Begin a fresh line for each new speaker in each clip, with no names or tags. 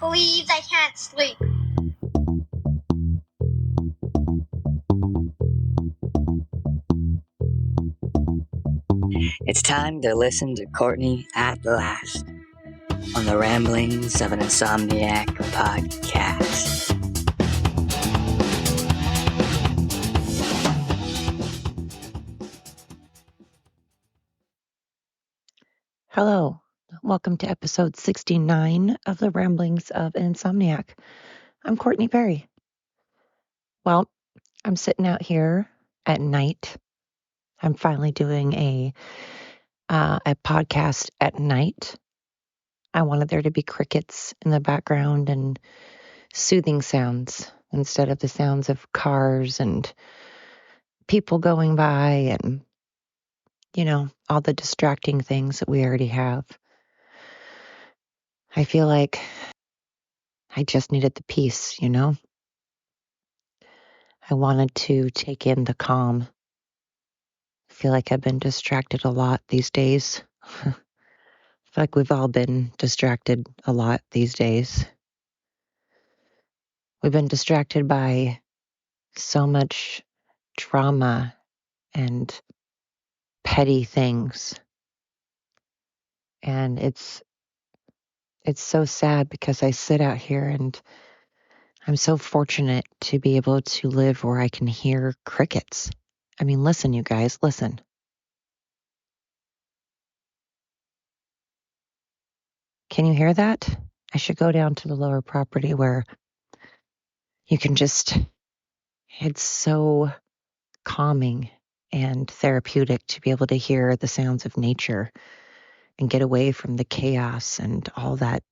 Please, I can't sleep.
It's time to listen to Courtney at last on the Ramblings of an Insomniac podcast.
Hello, welcome to episode 69 of the Ramblings of an Insomniac. I'm Courtney Berry. Well, I'm sitting out here at night. I'm finally doing a podcast at night. I wanted there to be crickets in the background and soothing sounds instead of the sounds of cars and people going by and, all the distracting things that we already have. I feel like I just needed the peace, I wanted to take in the calm. I feel like I've been distracted a lot these days. I feel like we've all been distracted a lot these days. We've been distracted by so much drama and petty things. And it's so sad because I sit out here and I'm so fortunate to be able to live where I can hear crickets. I mean, listen, you guys, listen. Can you hear that? I should go down to the lower property where you can just, it's so calming and therapeutic to be able to hear the sounds of nature and get away from the chaos and all that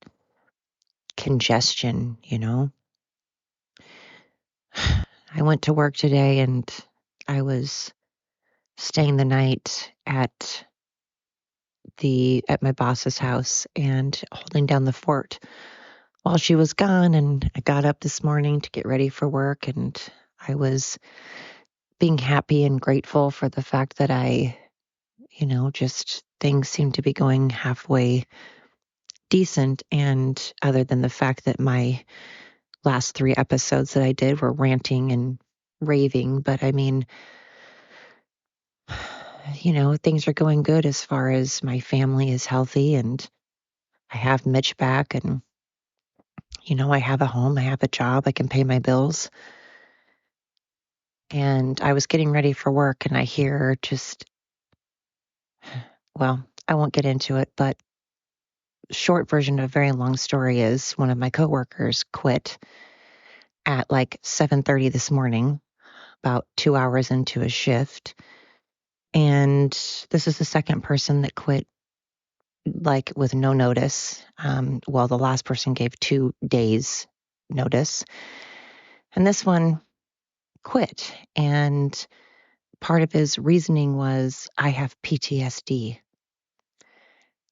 congestion, I went to work today and I was staying the night at my boss's house and holding down the fort while she was gone. And I got up this morning to get ready for work, and I was being happy and grateful for the fact that just things seem to be going halfway decent. And other than the fact that my last 3 episodes that I did were ranting and raving, but I mean, things are going good as far as my family is healthy and I have Mitch back and, I have a home, I have a job, I can pay my bills. And I was getting ready for work and I hear I won't get into it, but short version of a very long story is one of my coworkers quit at like 7:30 this morning, about 2 hours into a shift. And this is the second person that quit like with no notice. The last person gave 2 days notice. And this one quit. And part of his reasoning was, I have PTSD.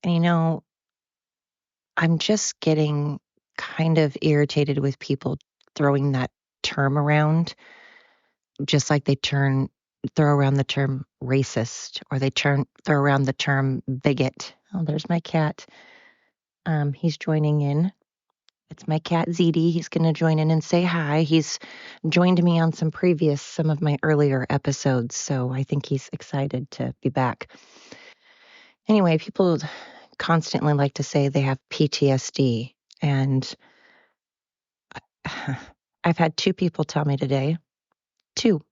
And I'm just getting kind of irritated with people throwing that term around, just like they throw around the term racist, or they throw around the term bigot. Oh, there's my cat. He's joining in. It's my cat ZD. He's going to join in and say hi. He's joined me on some of my earlier episodes, so I think he's excited to be back. Anyway, people constantly like to say they have PTSD, and I've had 2 people tell me today, 2,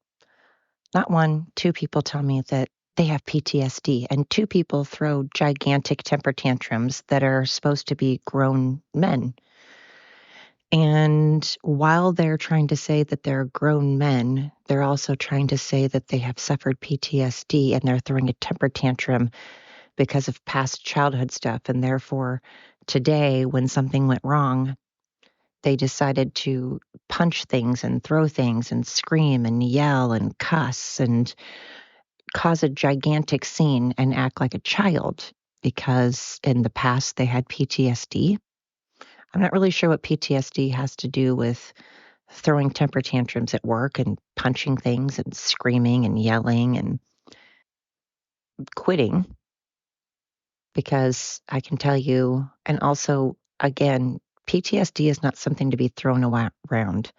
not 1, 2 people tell me that they have PTSD, and 2 people throw gigantic temper tantrums that are supposed to be grown men. And while they're trying to say that they're grown men, they're also trying to say that they have suffered PTSD and they're throwing a temper tantrum because of past childhood stuff. And therefore, today, when something went wrong, they decided to punch things and throw things and scream and yell and cuss and cause a gigantic scene and act like a child because in the past they had PTSD. I'm not really sure what PTSD has to do with throwing temper tantrums at work and punching things and screaming and yelling and quitting, because I can tell you, and also, again, PTSD is not something to be thrown around.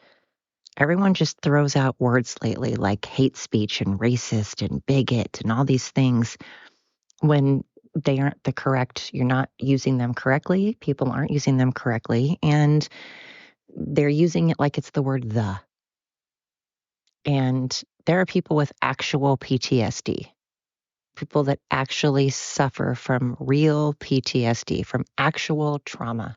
Everyone just throws out words lately like hate speech and racist and bigot and all these things when they aren't the correct, you're not using them correctly. People aren't using them correctly. And they're using it like it's the word the. And there are people with actual PTSD, people that actually suffer from real PTSD, from actual trauma.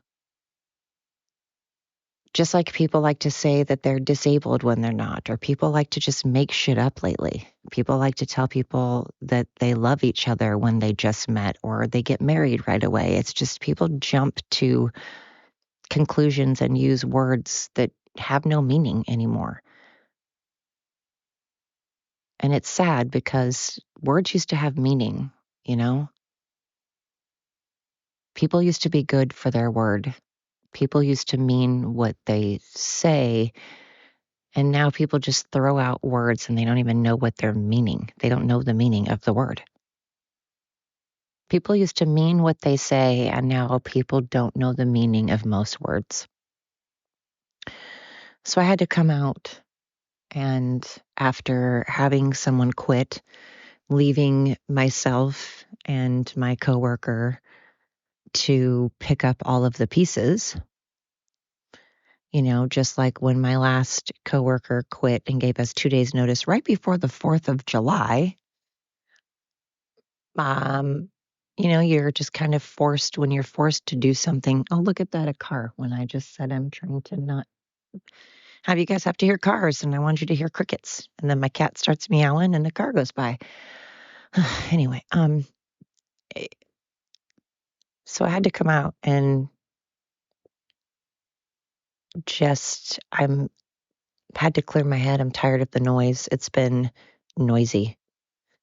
Just like people like to say that they're disabled when they're not, or people like to just make shit up lately. People like to tell people that they love each other when they just met, or they get married right away. It's just people jump to conclusions and use words that have no meaning anymore. And it's sad because words used to have meaning, you know? People used to be good for their word. People used to mean what they say. And now people just throw out words and they don't even know what they're meaning. They don't know the meaning of the word. People used to mean what they say, and now people don't know the meaning of most words. So I had to come out, and after having someone quit, leaving myself and my coworker to pick up all of the pieces, just like when my last coworker quit and gave us 2 days notice right before the 4th of July. You're just kind of forced when you're forced to do something. Oh, look at that, a car. When I just said I'm trying to not have you guys have to hear cars and I want you to hear crickets. And then my cat starts meowing and the car goes by. Anyway, eh, so I had to come out and I'm had to clear my head. I'm tired of the noise. It's been noisy.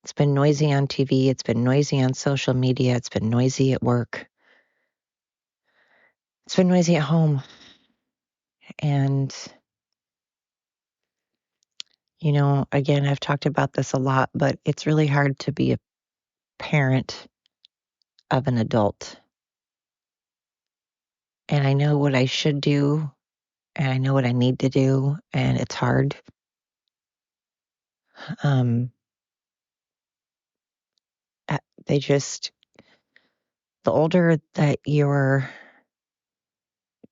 It's been noisy on TV. It's been noisy on social media. It's been noisy at work. It's been noisy at home. And, again, I've talked about this a lot, but it's really hard to be a parent of an adult. And I know what I should do, and I know what I need to do, and it's hard. Um, they just, the older that your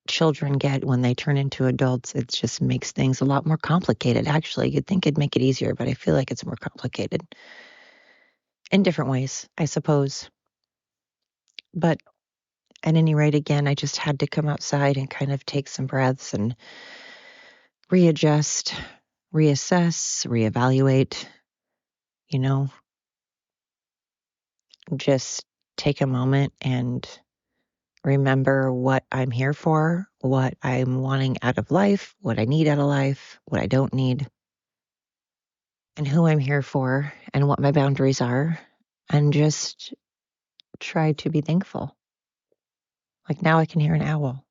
children get when they turn into adults, it just makes things a lot more complicated. Actually, you'd think it'd make it easier, but I feel like it's more complicated in different ways, I suppose. But at any rate, again, I just had to come outside and kind of take some breaths and readjust, reassess, reevaluate, just take a moment and remember what I'm here for, what I'm wanting out of life, what I need out of life, what I don't need, and who I'm here for and what my boundaries are, and just try to be thankful. Like now I can hear an owl.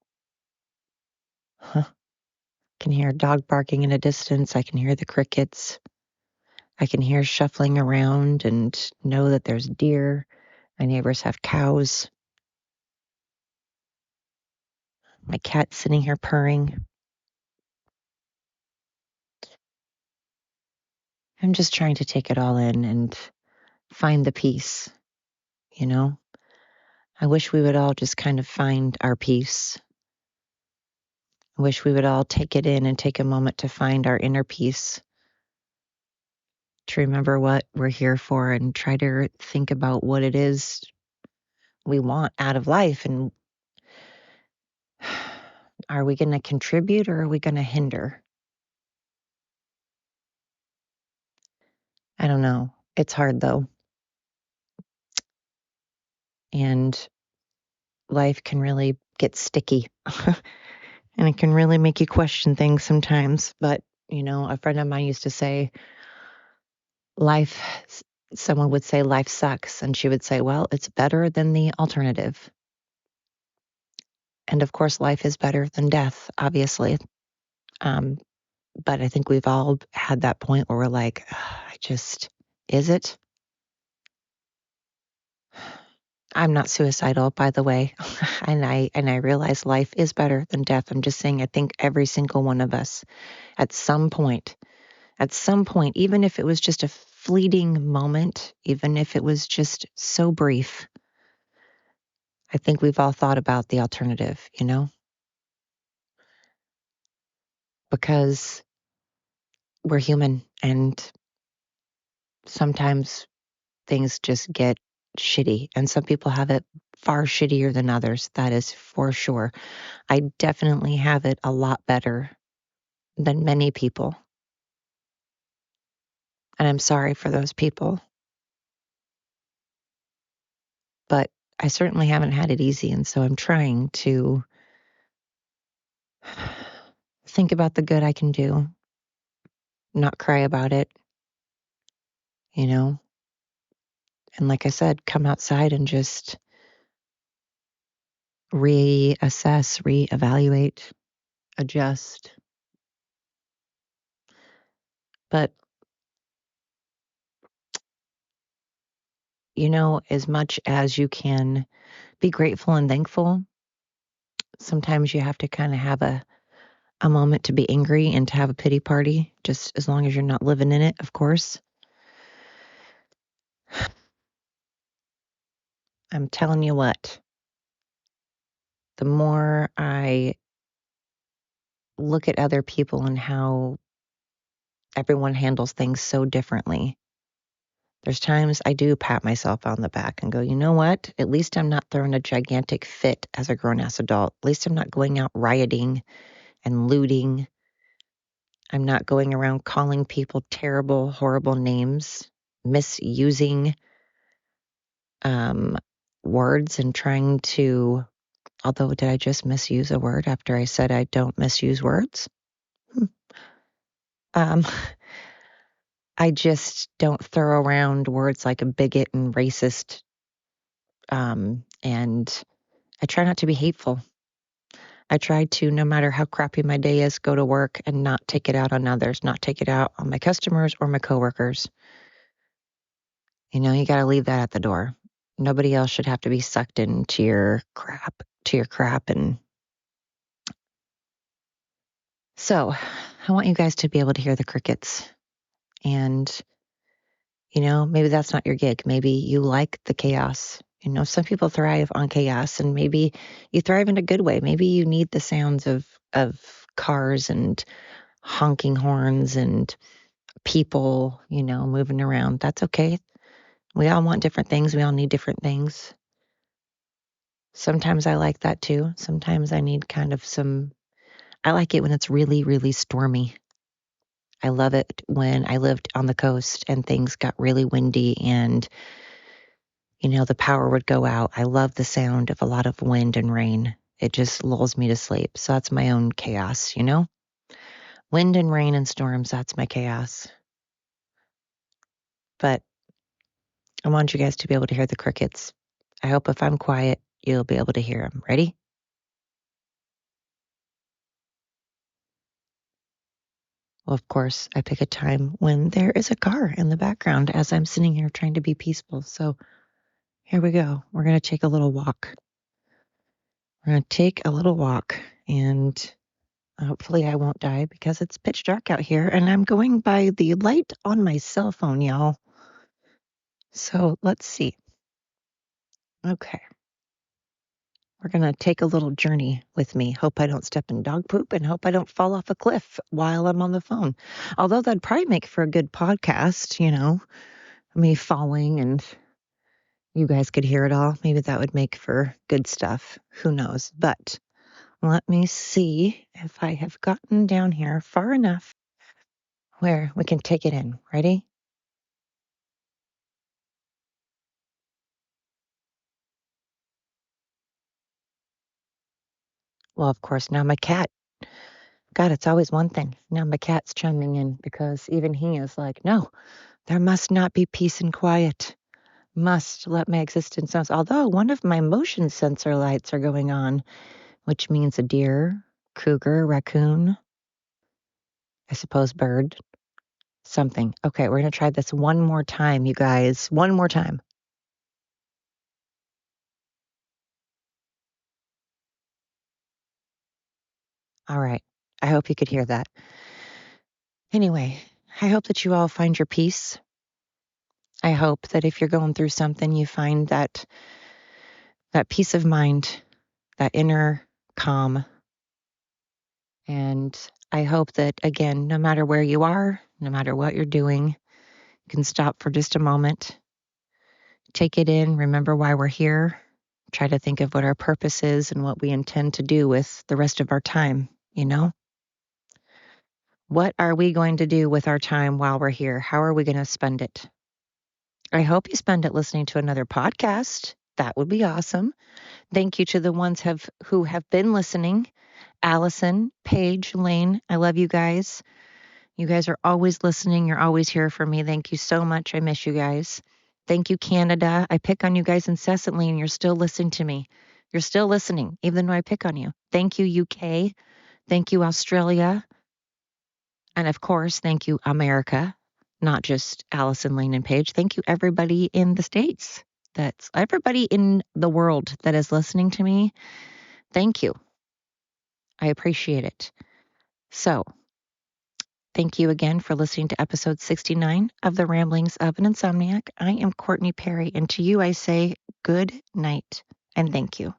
I can hear a dog barking in a distance. I can hear the crickets. I can hear shuffling around and know that there's deer. My neighbors have cows. My cat's sitting here purring. I'm just trying to take it all in and find the peace, I wish we would all just kind of find our peace. I wish we would all take it in and take a moment to find our inner peace, to remember what we're here for and try to think about what it is we want out of life. And are we going to contribute or are we going to hinder? I don't know. It's hard though. And life can really get sticky and it can really make you question things sometimes. But, a friend of mine used to say, someone would say life sucks. And she would say, well, it's better than the alternative. And of course, life is better than death, obviously. But I think we've all had that point where we're like, is it? I'm not suicidal, by the way. and I realize life is better than death. I'm just saying I think every single one of us at some point, even if it was just a fleeting moment, even if it was just so brief, I think we've all thought about the alternative, because we're human and sometimes things just get shitty and some people have it far shittier than others. That is for sure. I definitely have it a lot better than many people. And I'm sorry for those people. But I certainly haven't had it easy. And so I'm trying to think about the good I can do, not cry about it, you know? And like I said, come outside and just reassess, reevaluate, adjust. But, as much as you can be grateful and thankful, sometimes you have to kind of have a moment to be angry and to have a pity party, just as long as you're not living in it, of course. I'm telling you what, the more I look at other people and how everyone handles things so differently, there's times I do pat myself on the back and go, you know what? At least I'm not throwing a gigantic fit as a grown ass adult. At least I'm not going out rioting and looting. I'm not going around calling people terrible, horrible names, misusing words and trying to, although did I just misuse a word after I said I don't misuse words? Um, I just don't throw around words like a bigot and racist. And I try not to be hateful. I try to, no matter how crappy my day is, go to work and not take it out on others, not take it out on my customers or my coworkers. You got to leave that at the door. Nobody else should have to be sucked into your crap. And so I want you guys to be able to hear the crickets. And, maybe that's not your gig. Maybe you like the chaos. Some people thrive on chaos and maybe you thrive in a good way. Maybe you need the sounds of cars and honking horns and people, moving around. That's okay. We all want different things. We all need different things. Sometimes I like that too. Sometimes I need kind of I like it when it's really, really stormy. I love it when I lived on the coast and things got really windy and, the power would go out. I love the sound of a lot of wind and rain. It just lulls me to sleep. So that's my own chaos, Wind and rain and storms, that's my chaos. But I want you guys to be able to hear the crickets. I hope if I'm quiet, you'll be able to hear them. Ready? Well, of course, I pick a time when there is a car in the background as I'm sitting here trying to be peaceful. So here we go. We're going to take a little walk. We're going to take a little walk and hopefully I won't die because it's pitch dark out here and I'm going by the light on my cell phone, y'all. So let's see. Okay. We're going to take a little journey with me. Hope I don't step in dog poop and hope I don't fall off a cliff while I'm on the phone. Although that'd probably make for a good podcast, me falling and you guys could hear it all. Maybe that would make for good stuff. Who knows? But let me see if I have gotten down here far enough where we can take it in. Ready? Well, of course, now my cat. God, it's always one thing. Now my cat's chiming in because even he is like, no, there must not be peace and quiet. Must let my existence sounds. Although one of my motion sensor lights are going on, which means a deer, cougar, raccoon, I suppose bird, something. Okay, we're going to try this one more time, you guys. One more time. All right. I hope you could hear that. Anyway, I hope that you all find your peace. I hope that if you're going through something, you find that peace of mind, that inner calm. And I hope that, again, no matter where you are, no matter what you're doing, you can stop for just a moment, take it in, remember why we're here, try to think of what our purpose is and what we intend to do with the rest of our time, you know? What are we going to do with our time while we're here? How are we going to spend it? I hope you spend it listening to another podcast. That would be awesome. Thank you to the ones who have been listening. Allison, Paige, Lane, I love you guys. You guys are always listening. You're always here for me. Thank you so much. I miss you guys. Thank you, Canada. I pick on you guys incessantly, and you're still listening to me. You're still listening, even though I pick on you. Thank you, UK. Thank you, Australia. And of course, thank you, America, not just Allison, Lane, and Paige. Thank you, everybody in the States. That's everybody in the world that is listening to me. Thank you. I appreciate it. So, thank you again for listening to episode 69 of The Ramblings of an Insomniac. I am Courtney Perry, and to you I say good night and thank you.